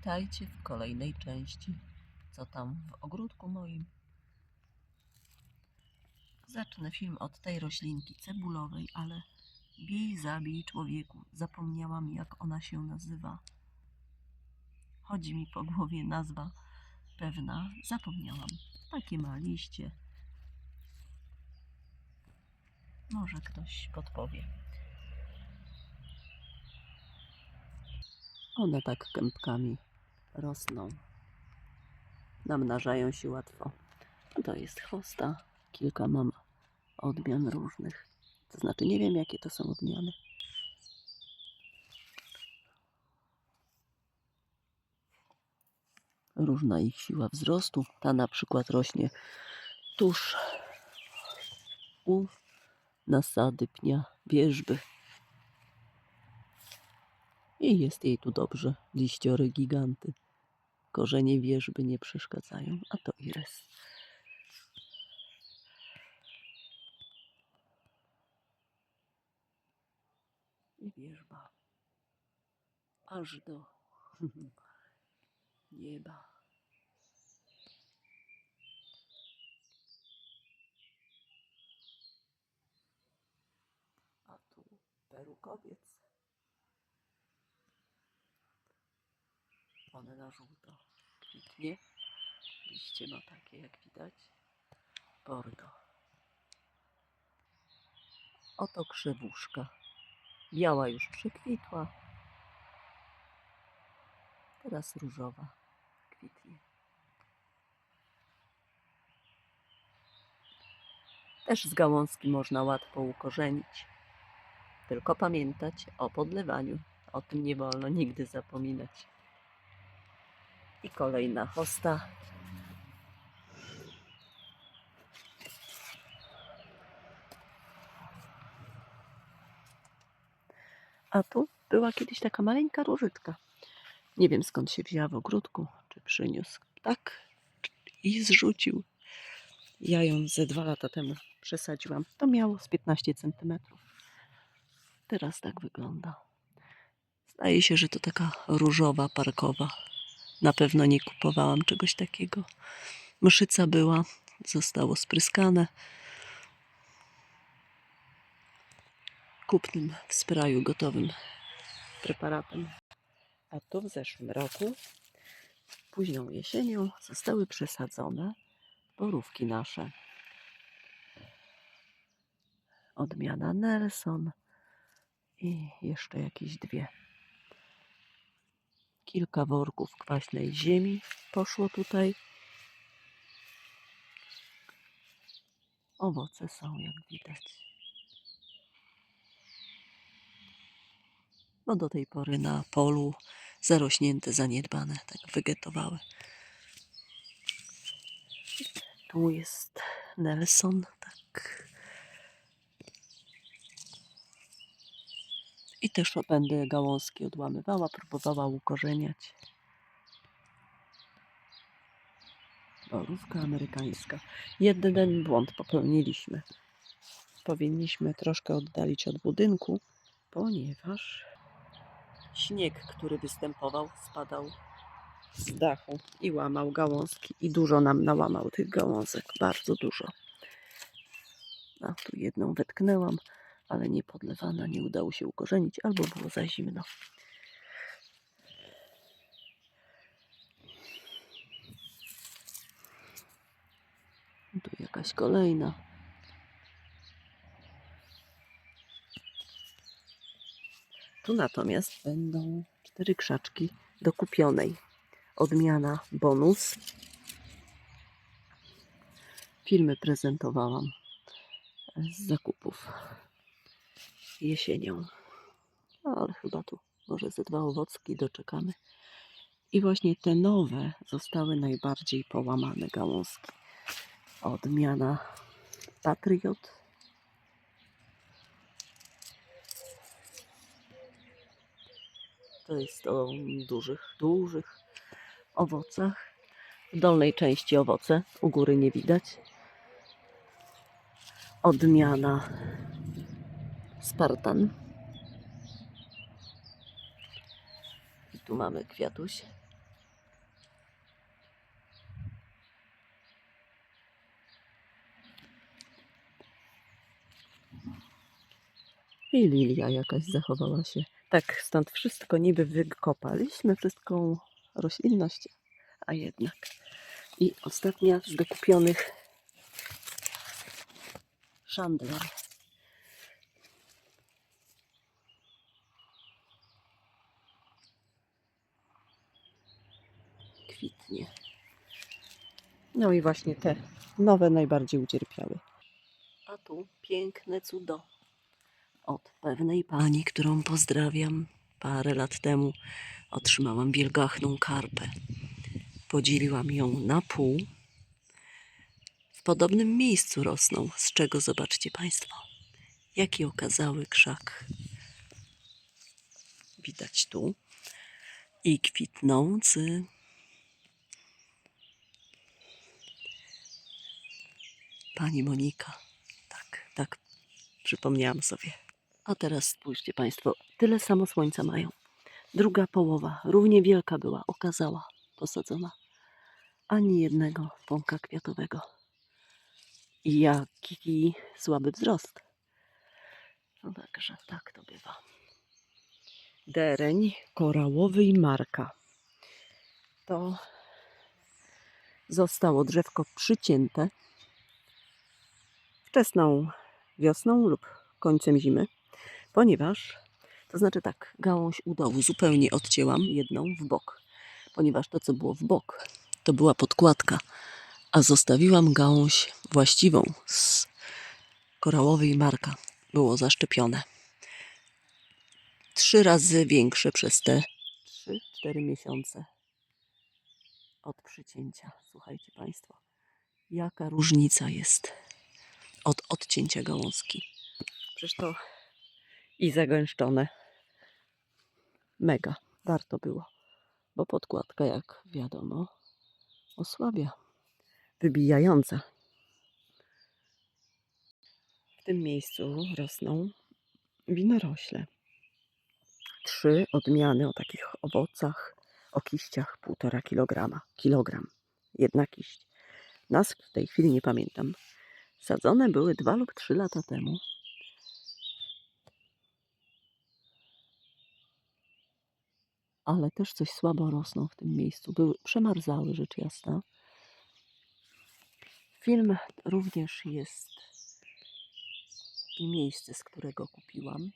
Witajcie w kolejnej części. Co tam w ogródku moim? Zacznę film od tej roślinki cebulowej, ale bij, zabij człowieku. Zapomniałam, jak ona się nazywa. Chodzi mi po głowie nazwa pewna. Zapomniałam. Takie ma liście. Może ktoś podpowie. One tak kępkami rosną. Namnażają się łatwo. To jest chwosta. Kilka mam odmian różnych. To znaczy nie wiem, jakie to są odmiany. Różna ich siła wzrostu. Ta na przykład rośnie tuż u nasady pnia wierzby. I jest jej tu dobrze. Liściory giganty. Korzenie wierzby nie przeszkadzają. A to iris. I wierzba. Aż do nieba. A tu perukowiec. One na żółto kwitnie. Liście ma takie, jak widać, bordo. Oto krzewuszka. Biała już przekwitła. Teraz różowa kwitnie. Też z gałązki można łatwo ukorzenić. Tylko pamiętać o podlewaniu. O tym nie wolno nigdy zapominać. I kolejna hosta. A tu była kiedyś taka maleńka różyczka. Nie wiem, skąd się wzięła w ogródku. Czy przyniósł ptak i zrzucił. Ja ją ze 2 lata temu przesadziłam. To miało z 15 cm. Teraz tak wygląda. Zdaje się, że to taka różowa, parkowa. Na pewno nie kupowałam czegoś takiego. Mszyca była, zostało spryskane kupnym w sprayu gotowym preparatem. A tu w zeszłym roku, późną jesienią, zostały przesadzone borówki nasze. Odmiana Nelson i jeszcze jakieś 2. Kilka worków kwaśnej ziemi poszło tutaj. Owoce są, jak widać. No do tej pory na polu zarośnięte, zaniedbane, tak wegetowały. Tu jest Nelson, tak. I też będę gałązki odłamywała, próbowała ukorzeniać. Borówka amerykańska. Jeden błąd popełniliśmy. Powinniśmy troszkę oddalić od budynku, ponieważ śnieg, który występował, spadał z dachu i łamał gałązki. I dużo nam nałamał tych gałązek, bardzo dużo. A tu jedną wetknęłam, ale nie podlewana, nie udało się ukorzenić, albo było za zimno. Tu jakaś kolejna. Tu natomiast będą 4 krzaczki do kupionej. Odmiana bonus. Filmy prezentowałam z zakupów jesienią. No, ale chyba tu może ze 2 owocki doczekamy. I właśnie te nowe zostały najbardziej połamane gałązki. Odmiana Patriot. To jest o dużych owocach. W dolnej części owoce, u góry nie widać. Odmiana Spartan. I tu mamy kwiatuś. I lilia jakaś zachowała się. Tak, stąd wszystko niby wykopaliśmy, wszystką roślinność, a jednak. I ostatnia z dokupionych szandler. Kwitnie. No i właśnie te nowe najbardziej ucierpiały. A tu piękne cudo od pewnej pani, którą pozdrawiam. Parę lat temu otrzymałam wielgachną karpę. Podzieliłam ją na pół. W podobnym miejscu rosną, z czego zobaczcie Państwo, jaki okazały krzak. Widać tu i kwitnący. Pani Monika. Tak, przypomniałam sobie. A teraz spójrzcie Państwo, tyle samo słońca mają. Druga połowa, równie wielka była, okazała, posadzona. Ani jednego pąka kwiatowego. I jaki słaby wzrost. No także tak to bywa. Dereń korałowy i marka. To zostało drzewko przycięte wczesną wiosną lub końcem zimy, ponieważ, to znaczy tak, gałąź u dołu zupełnie odcięłam, jedną w bok, ponieważ to, co było w bok, to była podkładka, a zostawiłam gałąź właściwą z korałowej marka. Było zaszczepione. 3 razy większe przez te 3-4 miesiące od przycięcia. Słuchajcie Państwo, jaka różnica jest od odcięcia gałązki. Przecież to i zagęszczone. Mega. Warto było. Bo podkładka, jak wiadomo, osłabia. Wybijająca. W tym miejscu rosną winorośle. 3 odmiany o takich owocach, o kiściach 1,5 kilograma. Kilogram. Jedna kiść. Nazw w tej chwili nie pamiętam. Sadzone były 2 lub 3 lata temu. Ale też coś słabo rosną w tym miejscu. Przemarzały, rzecz jasna. Film również jest i miejsce, z którego kupiłam.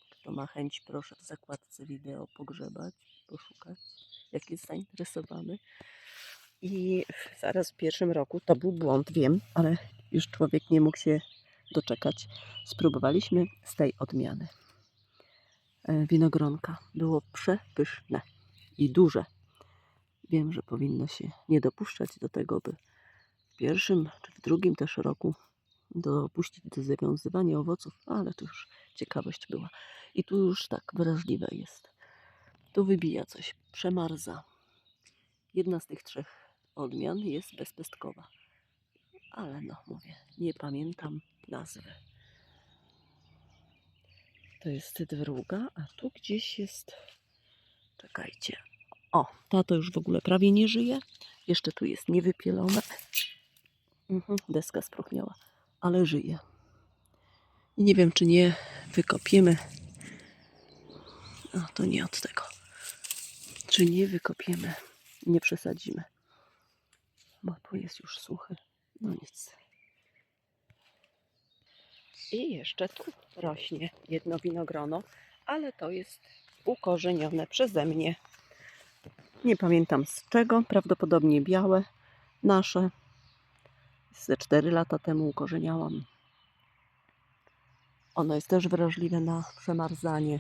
Kto ma chęć, proszę w zakładce wideo pogrzebać, poszukać, jak jest zainteresowany. I zaraz w pierwszym roku, to był błąd, wiem, ale już człowiek nie mógł się doczekać. Spróbowaliśmy z tej odmiany winogronka. Było przepyszne i duże. Wiem, że powinno się nie dopuszczać do tego, by w pierwszym czy w drugim też roku dopuścić do zawiązywania owoców, ale to już ciekawość była. I tu już tak wrażliwe jest. Tu wybija coś, przemarza. Jedna z tych 3 odmian jest bezpestkowa. Ale no, mówię, nie pamiętam nazwy. To jest druga, a tu gdzieś jest... Czekajcie. O, ta to już w ogóle prawie nie żyje. Jeszcze tu jest niewypielona. Deska spróchniała, ale żyje. I nie wiem, czy nie wykopiemy. A, to nie od tego. Czy nie wykopiemy, nie przesadzimy. Bo tu jest już suchy. No nic. I jeszcze tu rośnie jedno winogrono, ale to jest ukorzenione przeze mnie. Nie pamiętam z czego, prawdopodobnie białe nasze. Ze 4 lata temu ukorzeniałam. Ono jest też wrażliwe na przemarzanie.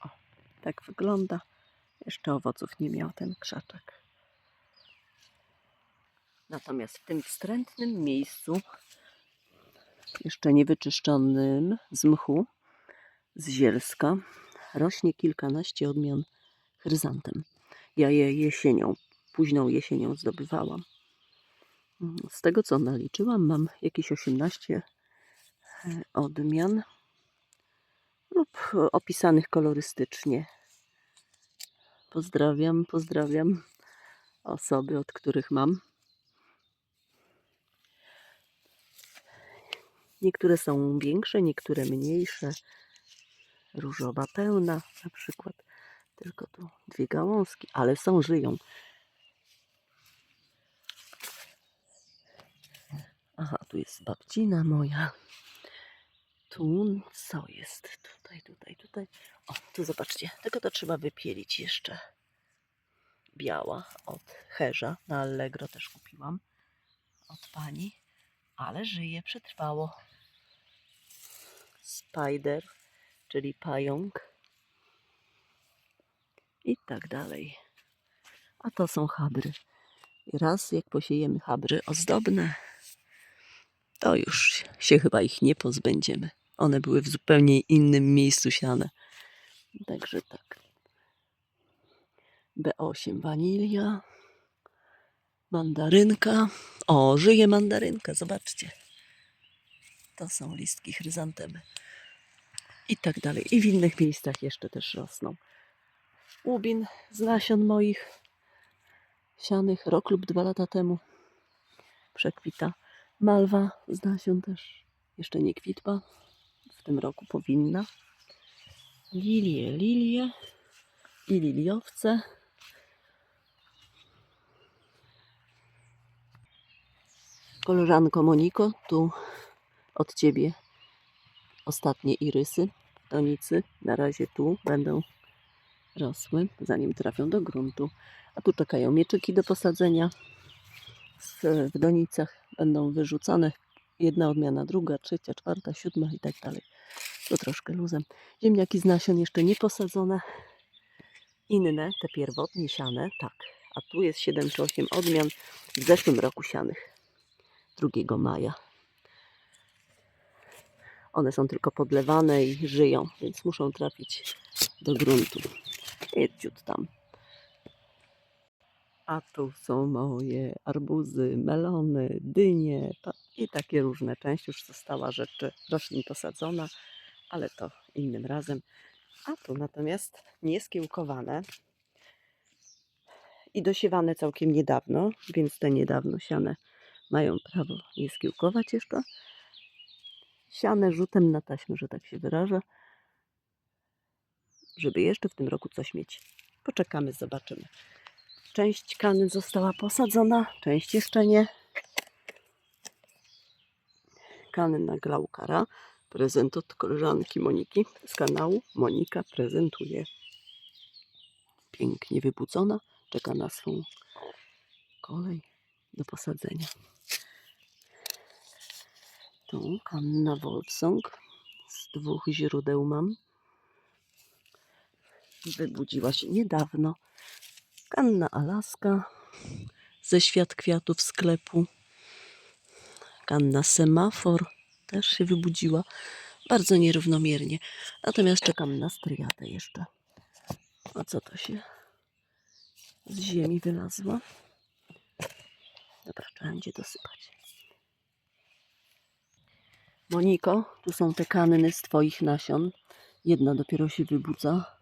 O, tak wygląda. Jeszcze owoców nie miał ten krzaczek. Natomiast w tym wstrętnym miejscu, jeszcze niewyczyszczonym z mchu, z zielska, rośnie kilkanaście odmian chryzantem. Ja je jesienią, późną jesienią zdobywałam. Z tego co naliczyłam, mam jakieś 18 odmian lub opisanych kolorystycznie. Pozdrawiam osoby, od których mam. Niektóre są większe, niektóre mniejsze. Różowa pełna na przykład. Tylko tu 2 gałązki, ale są, żyją. Aha, tu jest babcina moja. Tu co jest? Tutaj. O, tu zobaczcie. Tylko to trzeba wypielić jeszcze. Biała od Herza. Na Allegro też kupiłam. Od pani. Ale żyje, przetrwało. Spider, czyli pająk. I tak dalej. A to są chabry. I raz jak posiejemy chabry ozdobne, to już się chyba ich nie pozbędziemy. One były w zupełnie innym miejscu siane. Także tak. B8 wanilia. Mandarynka. O, żyje mandarynka, zobaczcie. To są listki chryzantemy. I tak dalej. I w innych miejscach jeszcze też rosną. Łubin z nasion moich sianych rok lub 2 lata temu przekwita. Malwa z nasion też jeszcze nie kwitła. W tym roku powinna. Lilie i liliowce. Koleżanko Moniko, tu od Ciebie ostatnie irysy w donicy. Na razie tu będą rosły, zanim trafią do gruntu. A tu czekają mieczyki do posadzenia. W donicach będą wyrzucane jedna odmiana, druga, trzecia, czwarta, 7 i tak dalej. To troszkę luzem. Ziemniaki z nasion jeszcze nie posadzone. Inne, te pierwotnie siane, tak. A tu jest 7 czy 8 odmian w zeszłym roku sianych. 2 maja. One są tylko podlewane i żyją, więc muszą trafić do gruntu. Jedź ciut tam. A tu są moje arbuzy, melony, dynie i takie różne. Część już została rzeczy roślin posadzona, ale to innym razem. A tu natomiast nieskiełkowane i dosiewane całkiem niedawno, więc te niedawno siane mają prawo je skiełkować jeszcze. Siane rzutem na taśmę, że tak się wyrażę, żeby jeszcze w tym roku coś mieć. Poczekamy, zobaczymy. Część kany została posadzona, część jeszcze nie. Kanna Glaukara, prezent od koleżanki Moniki z kanału. Monika prezentuje. Pięknie wybudzona, czeka na swą kolej do posadzenia. Tu kanna Wolfsong, z 2 źródeł mam. Wybudziła się niedawno. Kanna Alaska ze Świat Kwiatów sklepu. Kanna Semafor też się wybudziła. Bardzo nierównomiernie. Natomiast czekam na striatę jeszcze. A co to się z ziemi wylazła? Dobra, trzeba będzie dosypać. Moniko, tu są te kanny z Twoich nasion. Jedna dopiero się wybudza.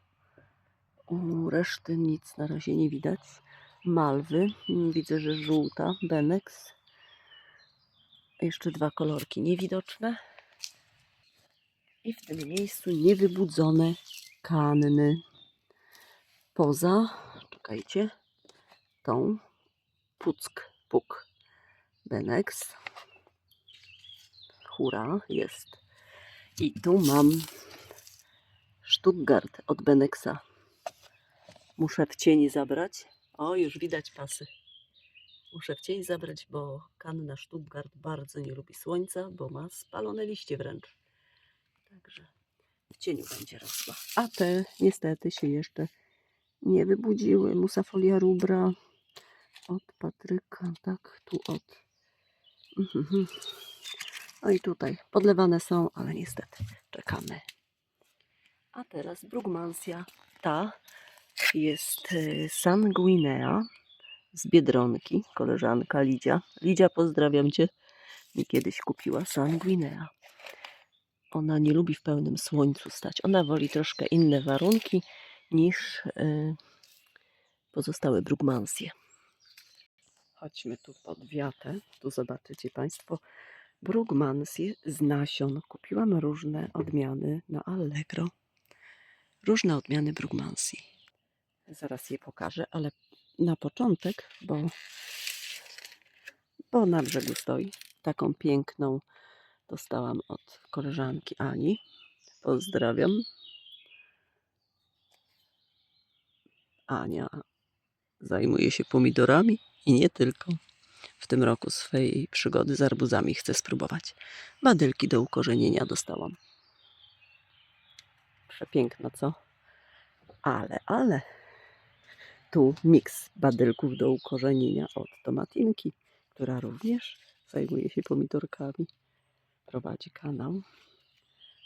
U reszty nic na razie nie widać. Malwy, widzę, że żółta, Benex. Jeszcze 2 kolorki niewidoczne. I w tym miejscu niewybudzone kanny. Poza, czekajcie, tą Puk, Benex. Hura, jest. I tu mam Stuttgart od Benexa. Muszę w cień zabrać. O, już widać pasy. Muszę w cień zabrać, bo kanna Stuttgart bardzo nie lubi słońca, bo ma spalone liście wręcz. Także w cieniu będzie rosła. A te niestety się jeszcze nie wybudziły. Musafolia rubra od Patryka, tak, tu od... No i tutaj podlewane są, ale niestety czekamy. A teraz Brugmansia. Ta jest Sanguinea z Biedronki, koleżanka Lidia. Lidia, pozdrawiam Cię. Mi kiedyś kupiła Sanguinea. Ona nie lubi w pełnym słońcu stać. Ona woli troszkę inne warunki niż pozostałe Brugmansje. Chodźmy tu pod wiatę. Tu zobaczycie Państwo Brugmansję z nasion. Kupiłam różne odmiany na Allegro. Różne odmiany Brugmansji. Zaraz je pokażę, ale na początek, bo na brzegu stoi. Taką piękną dostałam od koleżanki Ani. Pozdrawiam. Ania zajmuje się pomidorami i nie tylko. W tym roku swojej przygody z arbuzami chcę spróbować. Badylki do ukorzenienia dostałam. Przepiękna, co? Ale tu miks badylków do ukorzenienia od Tomatinki, która również zajmuje się pomidorkami. Prowadzi kanał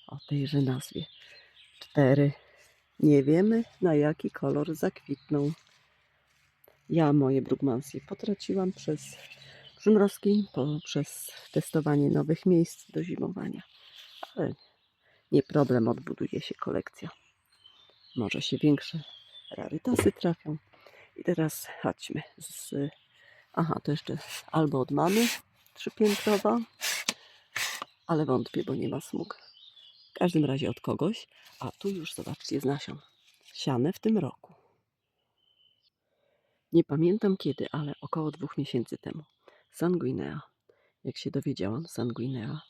o tejże nazwie. 4. Nie wiemy, na jaki kolor zakwitną. Ja moje Brugmansje potraciłam przez przymrozki, przez testowanie nowych miejsc do zimowania. Ale nie problem, odbuduje się kolekcja. Może się większe rarytasy trafią. I teraz chodźmy. Aha, to jeszcze albo od mamy trzypiętrowa, ale wątpię, bo nie ma smug. W każdym razie od kogoś. A tu już zobaczcie z nasion. Siane w tym roku. Nie pamiętam kiedy, ale około 2 miesięcy temu. Sanguinea. Jak się dowiedziałam, sanguinea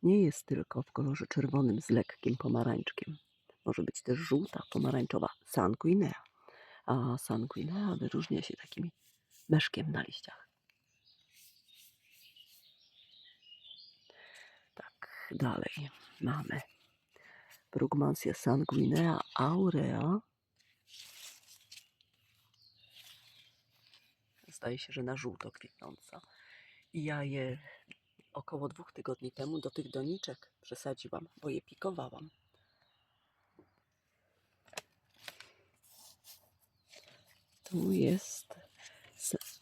nie jest tylko w kolorze czerwonym z lekkim pomarańczkiem. Może być też żółta, pomarańczowa. Sanguinea. A sanguinea wyróżnia się takim meszkiem na liściach. Tak, dalej mamy Brugmansia sanguinea aurea. Zdaje się, że na żółto kwitnąca. I ja je około 2 tygodni temu do tych doniczek przesadziłam, bo je pikowałam. Tu jest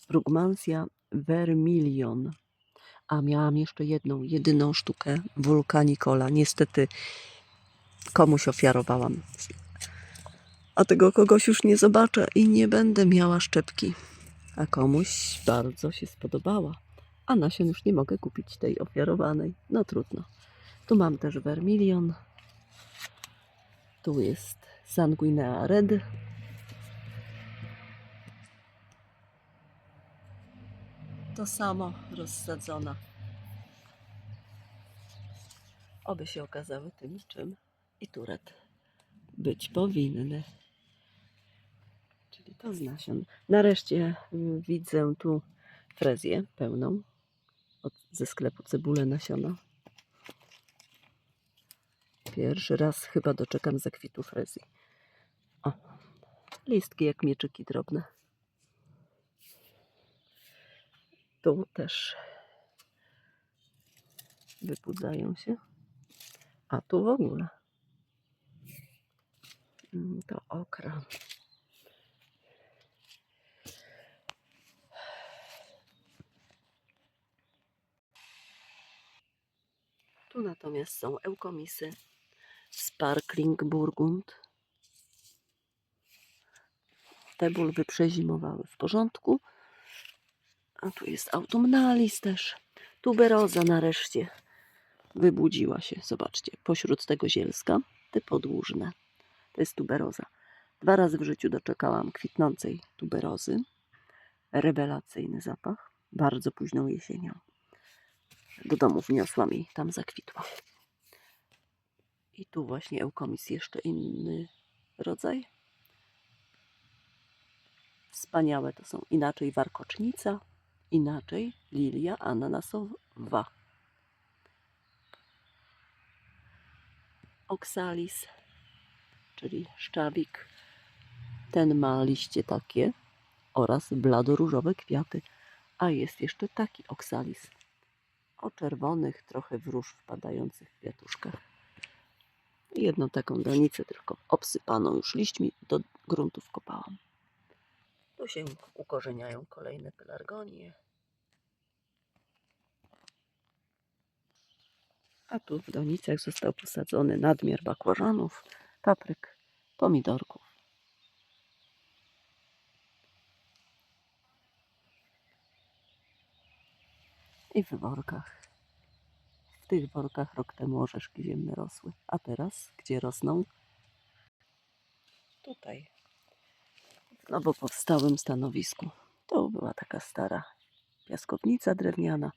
Brugmansia vermilion. A miałam jeszcze jedyną sztukę Vulcanicola. Niestety komuś ofiarowałam. A tego kogoś już nie zobaczę i nie będę miała szczepki. A komuś bardzo się spodobała. A nasion już nie mogę kupić tej ofiarowanej. No trudno. Tu mam też vermilion. Tu jest sanguinea red. To samo rozsadzona. Oby się okazały tym, czym i turet być powinny. Czyli to z nasion. Nareszcie widzę tu frezję pełną ze sklepu Cebulę Nasiona. Pierwszy raz chyba doczekam zakwitu frezji. O, listki jak mieczyki drobne. Tu też wybudzają się. A tu w ogóle. To okra. Tu natomiast są eukomisy Sparkling Burgund. Te bulwy przezimowały w porządku. A tu jest autumnalis też. Tuberoza nareszcie wybudziła się. Zobaczcie, pośród tego zielska te podłużne. To jest tuberoza. 2 razy w życiu doczekałam kwitnącej tuberozy. Rewelacyjny zapach. Bardzo późną jesienią. Do domu wniosłam i tam zakwitła. I tu właśnie eukomis, jeszcze inny rodzaj. Wspaniałe to są. Inaczej warkocznica, inaczej lilia ananasowa. Oxalis, czyli szczawik. Ten ma liście takie oraz bladoróżowe kwiaty. A jest jeszcze taki oksalis o czerwonych, trochę w róż wpadających kwiatuszkach. Jedną taką donicę tylko obsypaną już liśćmi do gruntu wkopałam. Tu się ukorzeniają kolejne pelargonie. A tu w donicach został posadzony nadmiar bakłażanów, papryk, pomidorków. I w workach W tych workach rok temu orzeszki ziemne rosły. A teraz gdzie rosną? Tutaj, w nowo powstałym stanowisku. To była taka stara piaskownica drewniana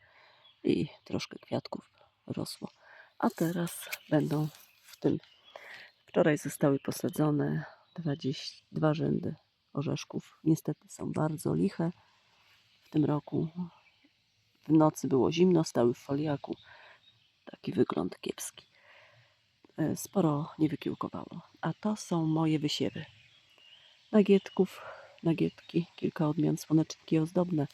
i troszkę kwiatków rosło. A teraz będą w tym. Wczoraj zostały posadzone 22 rzędy orzeszków. Niestety są bardzo liche w tym roku. W nocy było zimno, stały w foliaku. Taki wygląd kiepski. Sporo nie wykiełkowało. A to są moje wysiewy. Nagietki, kilka odmian, słoneczniki ozdobne.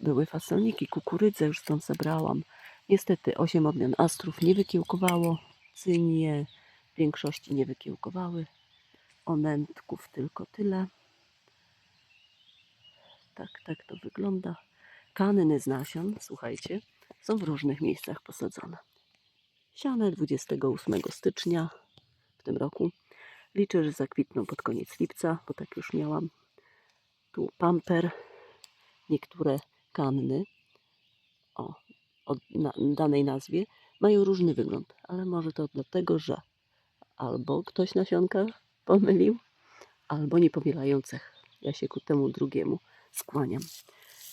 Były fasolniki, kukurydzę już stąd zebrałam. Niestety 8 odmian astrów nie wykiełkowało. Cynie w większości nie wykiełkowały. Onętków tylko tyle. Tak to wygląda. Kanny z nasion, słuchajcie, są w różnych miejscach posadzone. Siane 28 stycznia w tym roku. Liczę, że zakwitną pod koniec lipca, bo tak już miałam. Tu pamper, niektóre kanny o danej nazwie mają różny wygląd, ale może to dlatego, że albo ktoś nasionka pomylił, albo nie powielają cech. Ja się ku temu drugiemu skłaniam.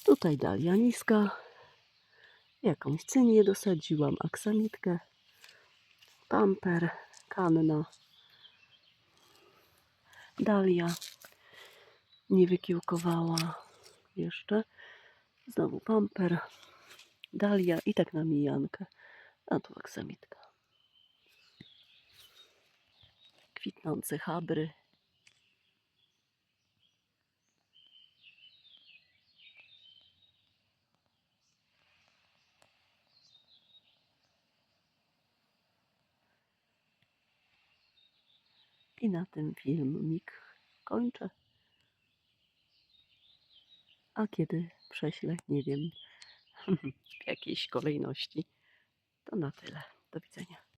Tutaj dalia niska, jakąś cynię dosadziłam, aksamitkę, pamper, kanna, dalia nie wykiełkowała jeszcze, znowu pamper, dalia i tak na mijankę, a tu aksamitka. Kwitnące chabry. I na tym filmik kończę. A kiedy prześlę, nie wiem, w jakiejś kolejności. To na tyle. Do widzenia.